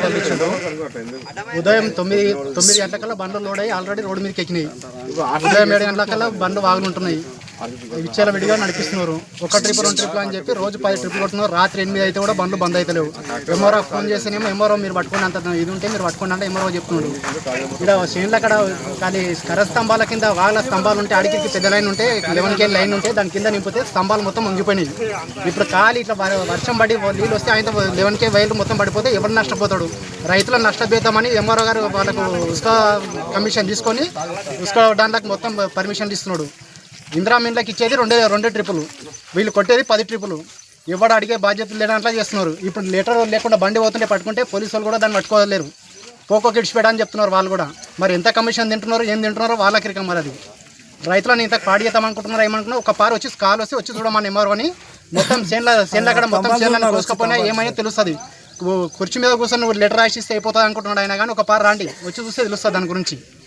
పంపించారు. ఉదయం 9 గంటలకల్లా బండ్లు లోడ్ అయ్యి ఆల్రెడీ రోడ్డు మీదకి ఎక్కినాయి. ఉదయం 7 గంటలకల్లా బండ్లు వాగులుంటున్నాయి. విచ్చేల విడిగా నడిపిస్తున్నారు. ఒక ట్రిప్ 2 ట్రిప్లు అని చెప్పి రోజు 10 ట్రిప్లు కొడుతున్నారు. రాత్రి 8 అయితే కూడా బండ్లు బంద్ అయితే లేవు. ఎంఆర్ఓ ఫోన్ చేస్తేనేమో ఎంఆర్ఓ మీరు పట్టుకుని అంత ఇది ఉంటే మీరు పట్టుకోండి అంటే ఎంఆర్ఓ చెప్తున్నాడు. ఇక్కడ చేనులు అక్కడ ఖాళీ కర్ర స్తంభాల కింద వాళ్ళ స్తంభాలు ఉంటే అడిగికి పెద్ద లైన్ ఉంటే 11 కేజీ లైన్ ఉంటే దాని కింద నింపితే స్తంభాలు మొత్తం వంగిపోయినాయి. ఇప్పుడు ఖాళీ ఇట్లా వర్షం పడి నీళ్ళు వస్తే ఆయన 11 కేజీ వైర్లు మొత్తం పడిపోతే ఎవరు నష్టపోతాడు? రైతులను నష్టపోతామని ఎంఆర్ఓ గారు వాళ్ళకు ఉస్కా కమిషన్ తీసుకొని ఉస్కా దాంట్లోకి మొత్తం పర్మిషన్ ఇస్తున్నాడు. ఇందిరా మిన్లకు ఇచ్చేది 2 ట్రిప్పులు, వీళ్ళు కొట్టేది 10 ట్రిప్పులు. ఎవడు అడిగే బాధ్యతలు లేనట్లా చేస్తున్నారు. ఇప్పుడు లెటర్ లేకుండా బండి పోతుంటే పట్టుకుంటే పోలీసు వాళ్ళు కూడా దాన్ని పట్టుకోలేరు. పోకో కిడిచిపెట్టా అని చెప్తున్నారు వాళ్ళు కూడా. మరి ఎంత కమిషన్ తింటున్నారు, ఏం తింటున్నారో వాళ్ళకి రికం మరి అది. రైతులను ఇంత పాడి చేద్దామనుకుంటున్నారు. ఏమనుకున్నా ఒక పారు వచ్చి కాలు వచ్చి చూడమని ఎంఆర్ఓ అని మొత్తం చేనుల అక్కడ మొత్తం చేనులను కోసుకపోయినా ఏమైనా తెలుస్తుంది. కుర్చీ మీద కూర్చొని లెటర్ రాసిస్తే అయిపోతుంది అనుకుంటున్నాడు ఆయన. కానీ ఒక పారు రాండి వచ్చి చూస్తే తెలుస్తుంది దాని గురించి.